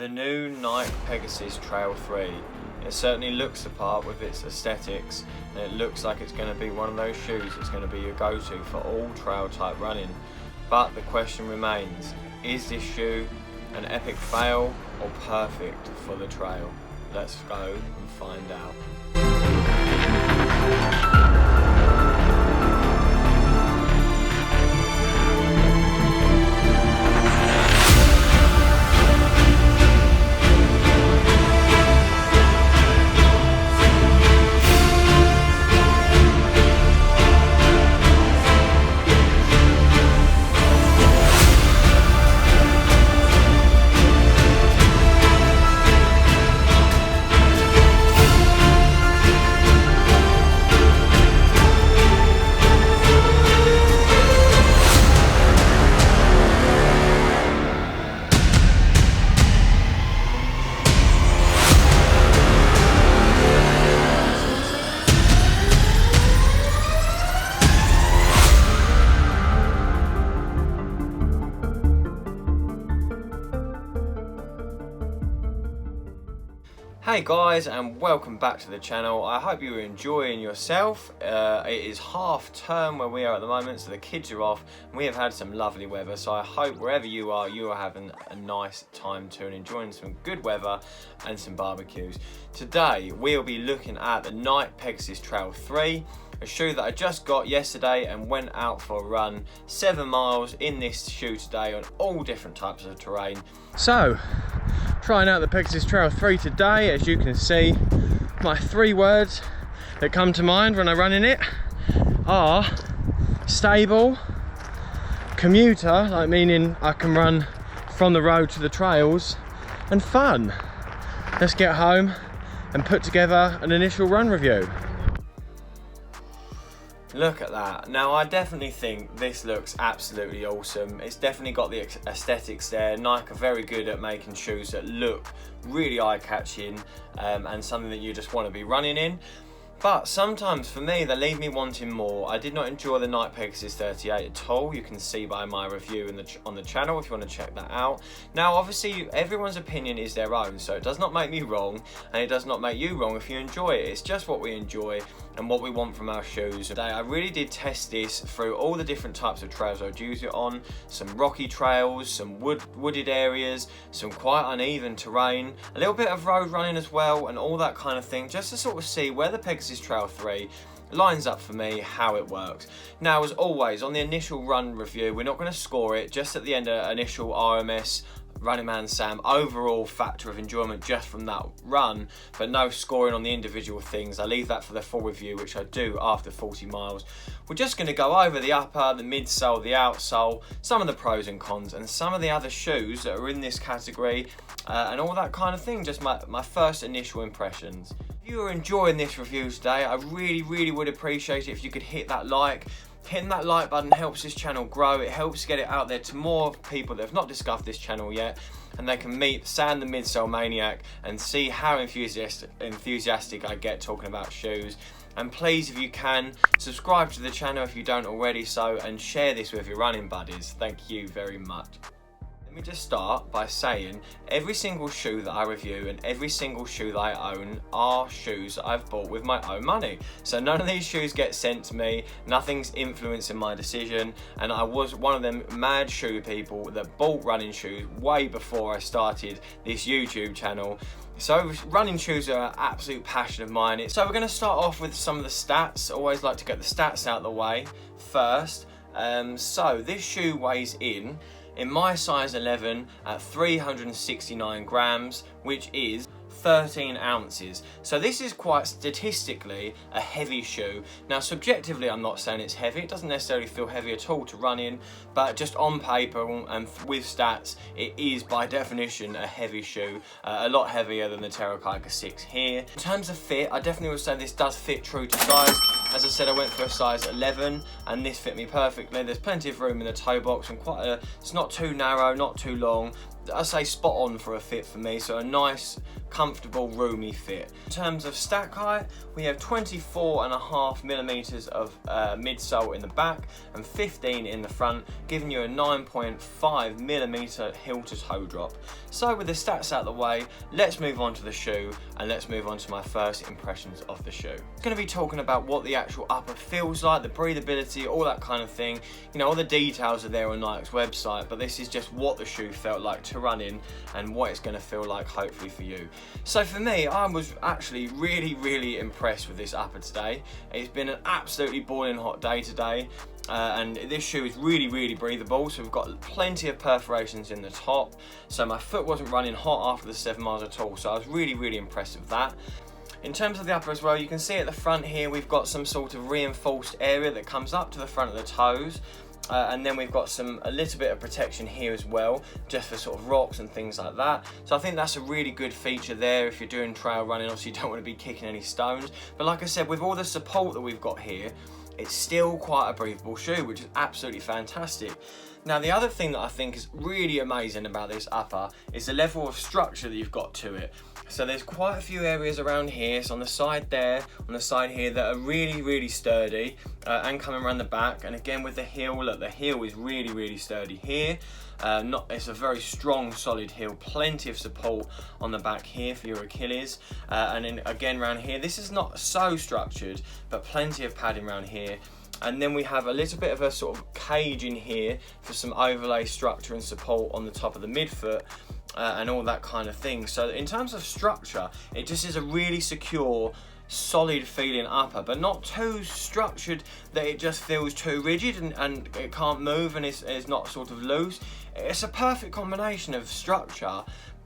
The new Nike Pegasus Trail 3. It certainly looks the part with its aesthetics, and it looks like it's going to be one of those shoes that's going to be your go-to for all trail type running. But the question remains, is this shoe an epic fail or perfect for the trail? Let's go and find out. Hey guys, and welcome back to the channel. I hope you're enjoying yourself. It is half term where we are at the moment, so the kids are off and we have had some lovely weather, so I hope wherever you are having a nice time too and enjoying some good weather and some barbecues. Today we'll be looking at the Nike Pegasus Trail 3, a shoe that I just got yesterday and went out for a run 7 miles in this shoe today on all different types of terrain. So trying out the Pegasus Trail 3 today. As you can see, my 3 words that come to mind when I run in it are stable, commuter, like meaning I can run from the road to the trails, and fun. Let's get home and put together an initial run review. Look at that. Now I definitely think this looks absolutely awesome. It's definitely got the aesthetics there. Nike are very good at making shoes that look really eye-catching and something that you just want to be running in. But sometimes for me, they leave me wanting more. I did not enjoy the Nike Pegasus 38 at all. You can see by my review on the channel if you want to check that out. Now, obviously, everyone's opinion is their own, so it does not make me wrong, and it does not make you wrong if you enjoy it. It's just what we enjoy and what we want from our shoes. Today, I really did test this through all the different types of trails I'd use it on. Some rocky trails, some wooded areas, some quite uneven terrain, a little bit of road running as well, and all that kind of thing, just to sort of see where the Pegasus Trail 3 lines up for me, how it works. Now, as always, on the initial run review, we're not going to score it, just at the end of initial RMS Running Man Sam overall factor of enjoyment just from that run, but no scoring on the individual things. I leave that for the full review, which I do after 40 miles. We're just going to go over the upper, the midsole, the outsole, some of the pros and cons, and some of the other shoes that are in this category, and all that kind of thing, just my first initial impressions. If you are enjoying this review today, I really would appreciate it if you could hit that like. Hitting that like button helps this channel grow. It helps get it out there to more people that have not discovered this channel yet, and they can meet Sam the midsole maniac and see how enthusiastic I get talking about shoes. And please, if you can, subscribe to the channel if you don't already so, and share this with your running buddies. Thank you very much. Let me just start by saying every single shoe that I review and every single shoe that I own are shoes that I've bought with my own money. So none of these shoes get sent to me, nothing's influencing my decision, and I was one of them mad shoe people that bought running shoes way before I started this YouTube channel. So running shoes are an absolute passion of mine. So we're going to start off with some of the stats. I always like to get the stats out of the way first. So this shoe weighs in my size 11 at 369 grams, which is 13 ounces. So this is quite statistically a heavy shoe. Now subjectively, I'm not saying it's heavy. It doesn't necessarily feel heavy at all to run in, but just on paper and with stats, it is by definition a heavy shoe, a lot heavier than the Terracotta 6 here. In terms of fit, I definitely would say this does fit true to size. As I said, I went for a size 11 and this fit me perfectly. There's plenty of room in the toe box and it's not too narrow, not too long. I say spot on for a fit for me, so a nice, comfortable, roomy fit. In terms of stack height, we have 24.5mm of midsole in the back and 15 in the front, giving you a 9.5mm heel to toe drop. So with the stats out of the way, let's move on to the shoe, and let's move on to my first impressions of the shoe. I'm going to be talking about what the actual upper feels like, the breathability, all that kind of thing. You know, all the details are there on Nike's website, but this is just what the shoe felt like to run in and what it's going to feel like hopefully for you. So for me, I was actually really impressed with this upper today. It's been an absolutely boiling hot day today. And this shoe is really breathable, so we've got plenty of perforations in the top, so my foot wasn't running hot after the 7 miles at all, so I was really impressed with that. In terms of the upper as well, you can see at the front here we've got some sort of reinforced area that comes up to the front of the toes. And then we've got a little bit of protection here as well, just for sort of rocks and things like that. So I think that's a really good feature there if you're doing trail running. Obviously you don't want to be kicking any stones, but like I said, with all the support that we've got here, it's still quite a breathable shoe, which is absolutely fantastic. Now the other thing that I think is really amazing about this upper is the level of structure that you've got to it. So there's quite a few areas around here, so on the side there, on the side here, that are really sturdy, and coming around the back. And again with the heel, look, the heel is really sturdy here. It's a very strong, solid heel, plenty of support on the back here for your Achilles. And then again around here, this is not so structured, but plenty of padding around here. And then we have a little bit of a sort of cage in here for some overlay structure and support on the top of the midfoot. And all that kind of thing. So in terms of structure, it just is a really secure, solid feeling upper, but not too structured that it just feels too rigid and it can't move and it's not sort of loose. It's a perfect combination of structure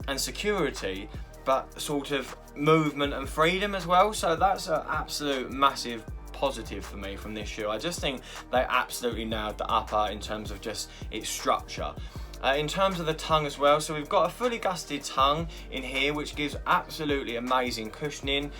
and security, but sort of movement and freedom as well. So that's an absolute massive positive for me from this shoe. I just think they absolutely nailed the upper in terms of just its structure. In terms of the tongue as well, so we've got a fully gusseted tongue in here, which gives absolutely amazing cushioning.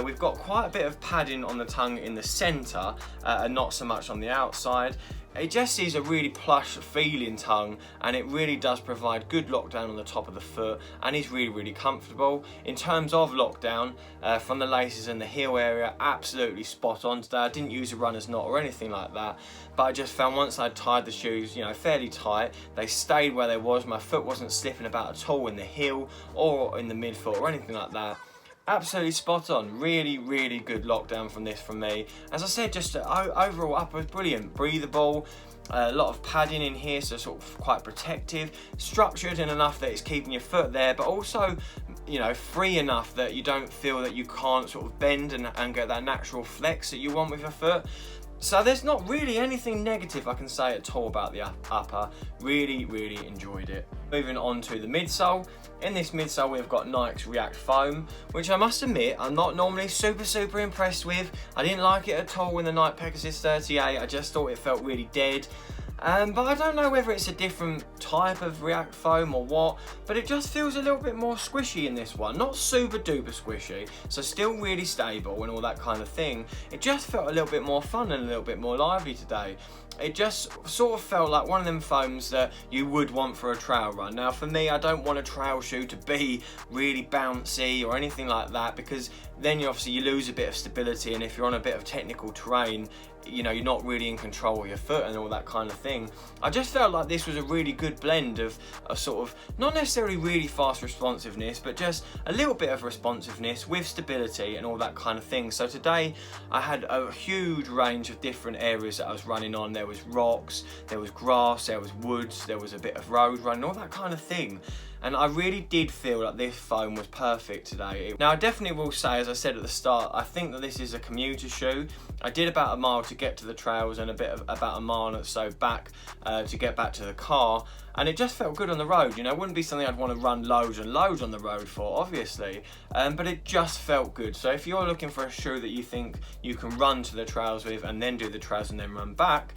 We've got quite a bit of padding on the tongue in the centre, and not so much on the outside. It just is a really plush feeling tongue, and it really does provide good lockdown on the top of the foot and is really comfortable. In terms of lockdown, from the laces and the heel area, absolutely spot on today. I didn't use a runner's knot or anything like that, but I just found once I'd tied the shoes, you know, fairly tight, they stayed where they was. My foot wasn't slipping about at all in the heel or in the midfoot or anything like that. Absolutely spot on. Really good lockdown from this from me. As I said, just overall upper was brilliant, breathable, a lot of padding in here, so sort of quite protective, structured in enough that it's keeping your foot there, but also, you know, free enough that you don't feel that you can't sort of bend and get that natural flex that you want with your foot. So there's not really anything negative I can say at all about the upper. Really enjoyed it. Moving on to the midsole. In this midsole we've got Nike's React Foam, which I must admit I'm not normally super impressed with. I didn't like it at all in the Nike Pegasus 38. I just thought it felt really dead. But I don't know whether it's a different type of React Foam or what, but it just feels a little bit more squishy in this one. Not super duper squishy, so still really stable and all that kind of thing. It just felt a little bit more fun and a little bit more lively today. It just sort of felt like one of them foams that you would want for a trail run. Now for me, I don't want a trail shoe to be really bouncy or anything like that, because then you lose a bit of stability, and if you're on a bit of technical terrain, you know, you're not really in control of your foot and all that kind of thing. I just felt like this was a really good blend of a sort of, not necessarily really fast responsiveness, but just a little bit of responsiveness with stability and all that kind of thing. So today I had a huge range of different areas that I was running on. There was rocks, there was grass, there was woods, there was a bit of road running, all that kind of thing. And I really did feel like this foam was perfect today. Now I definitely will say, as I said at the start, I think that this is a commuter shoe. I did about a mile to get to the trails and about a mile or so back to get back to the car, and it just felt good on the road. You know, it wouldn't be something I'd want to run loads and loads on the road for, obviously, but it just felt good. So if you're looking for a shoe that you think you can run to the trails with and then do the trails and then run back,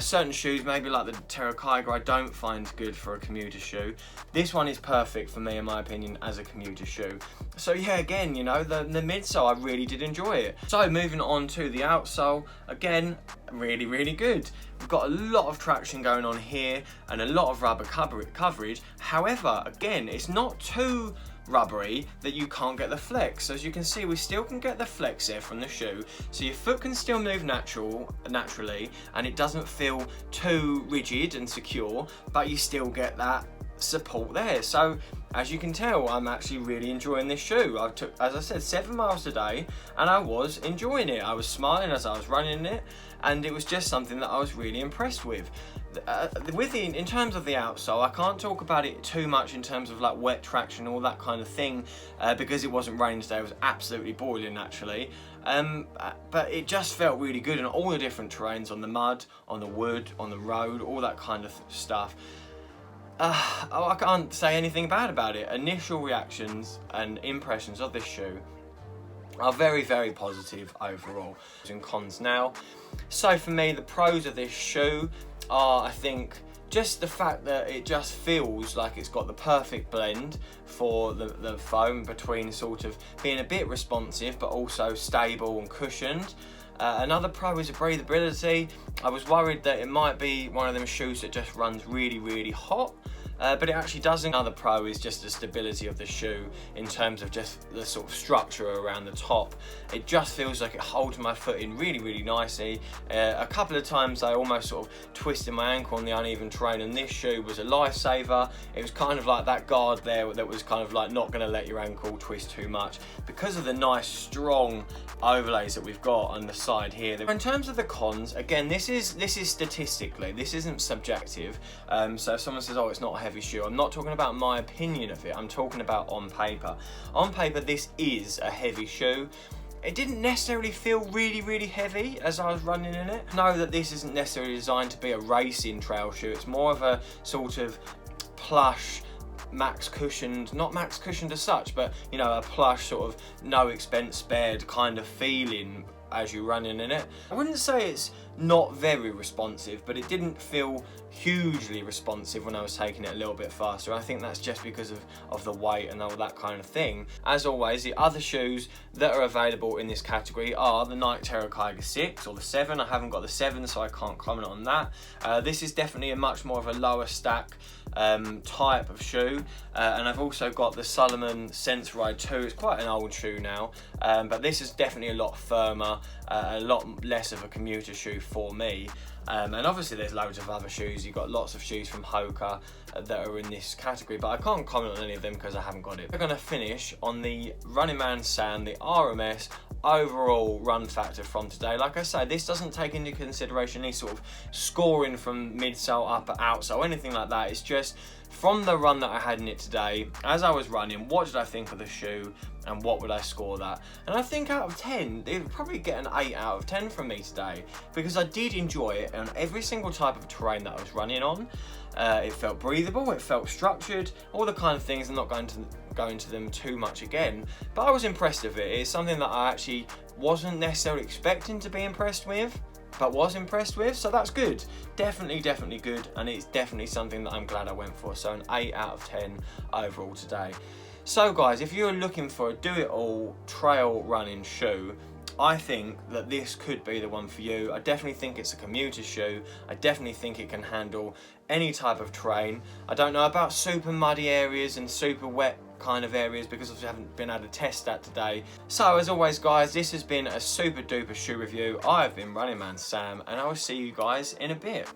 certain shoes, maybe like the Terra Kyger, I don't find good for a commuter shoe. This one is perfect for me, in my opinion, as a commuter shoe. So yeah, again, you know, the midsole, I really did enjoy it. So moving on to the outsole, again, really, really good. We've got a lot of traction going on here and a lot of rubber coverage. However, again, it's not too rubbery that you can't get the flex. So as you can see, we still can get the flex here from the shoe, so your foot can still move naturally, and it doesn't feel too rigid and secure, but you still get that support there. So as you can tell, I'm actually really enjoying this shoe. I took, as I said, 7 miles today, and I was enjoying it. I was smiling as I was running it, and it was just something that I was really impressed with. In terms of the outsole, I can't talk about it too much in terms of like wet traction, all that kind of thing, because it wasn't raining today. It was absolutely boiling actually, but it just felt really good in all the different terrains, on the mud, on the wood, on the road, all that kind of stuff. I can't say anything bad about it. Initial reactions and impressions of this shoe are very, very positive overall. And cons now. So for me, the pros of this shoe are, I think, just the fact that it just feels like it's got the perfect blend for the foam between sort of being a bit responsive but also stable and cushioned. Another pro is the breathability. I was worried that it might be one of them shoes that just runs really, really hot. But it actually doesn't. Another pro is just the stability of the shoe in terms of just the sort of structure around the top. It just feels like it holds my foot in really, really nicely. A couple of times I almost sort of twisted my ankle on the uneven terrain, and this shoe was a lifesaver. It was kind of like that guard there that was kind of like not going to let your ankle twist too much because of the nice strong overlays that we've got on the side here. In terms of the cons, again, this is statistically, this isn't subjective. So if someone says, oh, it's not a heavy shoe, I'm not talking about my opinion of it, I'm talking about on paper. On paper, this is a heavy shoe. It didn't necessarily feel really, really heavy as I was running in it. Know that this isn't necessarily designed to be a racing trail shoe. It's more of a sort of plush, max cushioned, not max cushioned as such, but you know, a plush sort of no expense spared kind of feeling as you're running in it. I wouldn't say it's not very responsive, but it didn't feel hugely responsive when I was taking it a little bit faster. I think that's just because of the weight and all that kind of thing. As always, the other shoes that are available in this category are the Nike Pegasus 6 or the 7. I haven't got the 7, so I can't comment on that. This is definitely a much more of a lower stack type of shoe, and I've also got the Salomon Sense Ride 2. It's quite an old shoe now, but this is definitely a lot firmer, a lot less of a commuter shoe for me. And obviously there's loads of other shoes. You've got lots of shoes from Hoka that are in this category, but I can't comment on any of them because I haven't got it. We're going to finish on the Running Man Sam, the RMS overall run factor from today. Like I say, this doesn't take into consideration any sort of scoring from midsole, upper, outsole, anything like that. It's just from the run that I had in it today, as I was running, what did I think of the shoe and what would I score that? And I think out of 10, it would probably get an 8 out of 10 from me today, because I did enjoy it on every single type of terrain that I was running on. It felt breathable, it felt structured, all the kind of things. I'm not going to go into them too much again, but I was impressed with it. It's something that I actually wasn't necessarily expecting to be impressed with, but was impressed with, so that's good. Definitely good, and it's definitely something that I'm glad I went for. So an 8 out of 10 overall today. So guys, if you're looking for a do-it-all trail running shoe, I think that this could be the one for you. I definitely think it's a commuter shoe. I definitely think it can handle any type of terrain. I don't know about super muddy areas and super wet kind of areas because I haven't been able to test that today. So as always guys, this has been a super duper shoe review. I have been Running Man Sam, and I will see you guys in a bit.